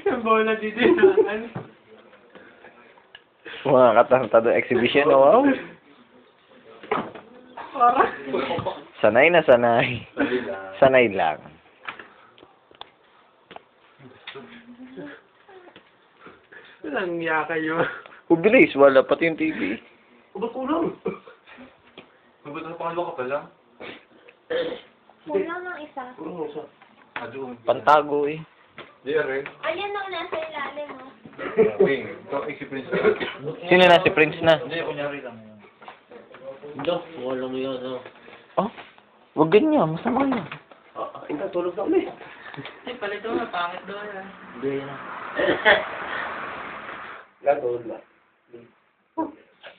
Yung bola dito. Mga katang-tado exhibition, oh, wow. Sanay na sanay. Sanay lang. Walang niya kayo. Bilis, wala pati yung TV. Ba't kulang? Ba't na pangalawa ka pala? Kulang ng isa. Kulang isa. Doon. Pantago eh. Di rin. Ayan na nasa ilalim mo. Okay. Ito, experience ka. Sino na? Si Prince na. Hindi, kunyari lang. Walang yun, no? Oh, wag ganyan. Masama yan. Hindi, tulog na kami. Ay, palito na, pangit doon. Hindi na. Tulog na.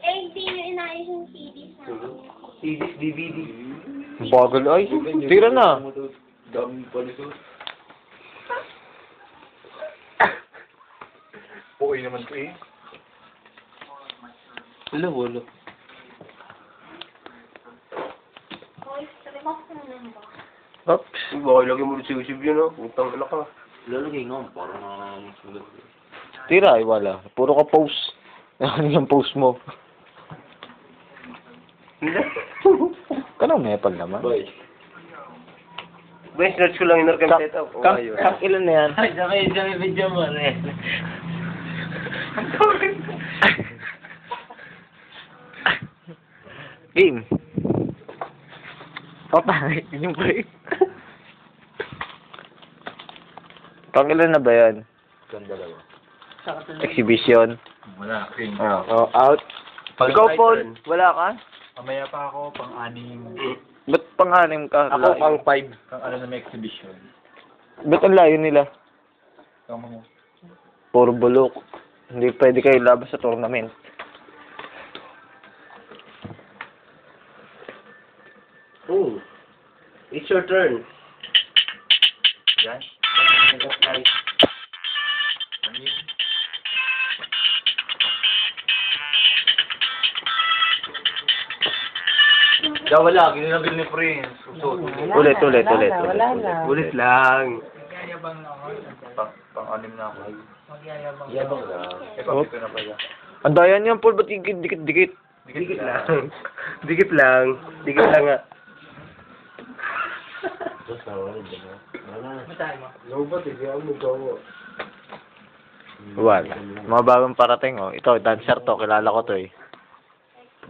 Eh, hindi nyo inayos yung CD sa akin. CDs, DVD. Bagal ay. Tira na. Daming paliso. Okay naman ko eh. Wala. Hoy, remote mo naman ba? Oops. Bakit lagi mo rin si Usib yun, no? Utang ina ka. Lalagay nga, parang nakakamusulat. Tira ay wala. Puro ka post. Ano yung post mo? Hindi. Kanang nepal naman. Boy, search ko lang yung narcam setup. Kang ilan na yan? Ay, dami video mo rin. Game. Pangit yung break. Kang ilan na ba yan? Ganda lang. Exhibition. Wala, king. Oh, out. Ikaw, Paul. Wala ka? Mamaya pa ako pang-anim. Ba't pang-anim ka? Ako pang 5. Pang ano na may exhibition. Ba't ang layo nila? Tama mo. Puro bulok. Hindi pwede kayo labas sa tournament. Oh. It's your turn. Yan. Wala, ginilagil ni Prince. Ulit. Ulit lang. Magyayabang na ako. Pang-anim na ako. Magyayabang. Yabang lang. Epapit ko na pala. Ang daya niyan, Paul. Ba't dikit-dikit? Dikit lang. Dikit lang nga. Matay mo. Wala. Mga bagong parating, oh. Ito, dancer to. Kilala ko to, eh.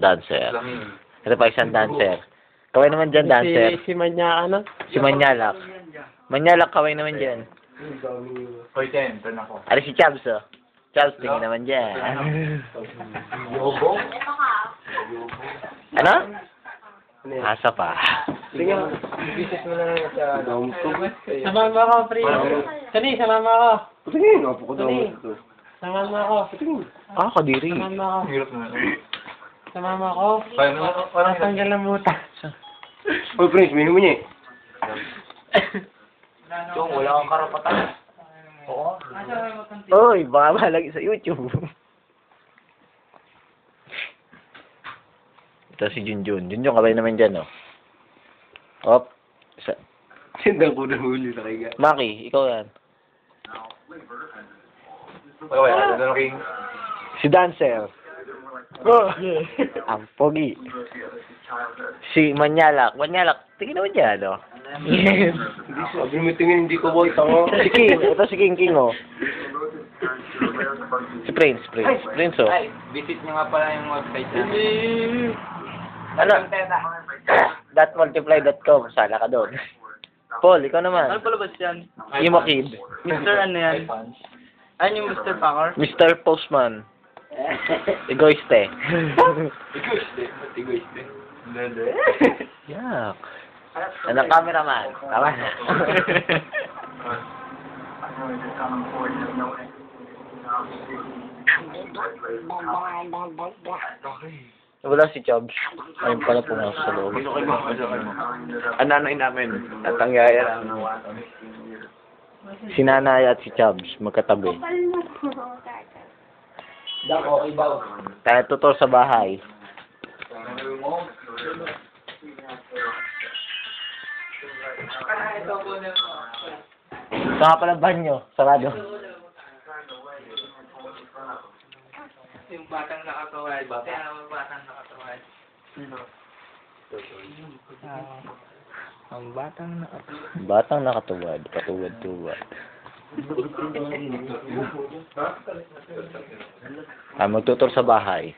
Dancer. Langin. Ito pa isang dancer. Kaway naman dyan, dancer. Si Manya, ano? Si Manyalak. Manyalak, kaway naman dyan. Hoy, Ten, turn ako. Ano si Chabs, oh. Chabs, tingin naman dyan. Yobo? Ito ka. Ano? Asa pa. Sige. Business mo na lang sa... Samahan mo ako, pre. Sani, samahan mo ako. Tingin, ako ko daw. Samahan mo ako. Ah, kadiri. Samahan mo ako. Hirap na. Samahan mo ako. Kaya mo, parang Tanggal ng muta. Oh, Prince, may mo niya. Yung wala kang karapatan. Oo. Oy, baka malagi sa YouTube. Ito si Junjun. Junjun, kaway naman dyan, oh. Op. Sindang ko na huli sa kaya. Maki, ikaw yan. Okay, ano na king? Si Dancer. Oh. Ang pogi. Si Manyalak. Manyalak, tingin naman dyan, oh. Yes. Sabi mo tingin, hindi ko boy, tango. Si King. Ito si King, oh. Si Prince, oh. Ay, visit nyo nga pala yung website namin. Ano? .multiply.com. Sala ka doon. Paul, ikaw naman. Ano pala ba yan? Imo Kid. Mr. ano yan? Ano yung Mr. Packer? Mr. Postman. Egoiste. Egoiste. Hindi. Yak. Anong cameraman? Tama na. Wala si Chubbs. Ayun pala pumasok sa loob. Ananoy namin. Tatanggaya lang. Si Nanay at si Chubbs, magkatabi. Kapal mo. Dako, ibaw. Tayo tutor sa bahay. Ito nga pala banyo. Sarado. batang nakatuwad. Ang batang nakatuwad. Ang batang Batang nakatuwad, katuwad-tuwad. Magtutur sa bahay.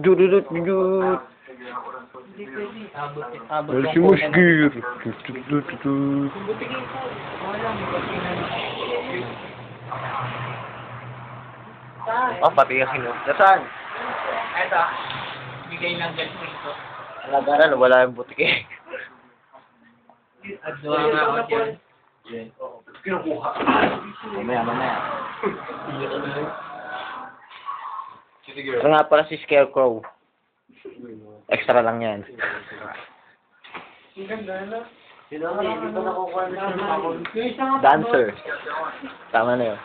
Jut. abot Si Muskir. Oh, pati yung sino. Nasaan? Eto. Bigay ng ganito ito. Nagaran, wala yung butike. At doon nga ako dyan. Mamaya. Ito nga pala si Scarecrow. Extra lang yan. Ang ganda na. Sino? Hindi pa nakukuha na siya. Yung isa nga Dancer. Tama na yun.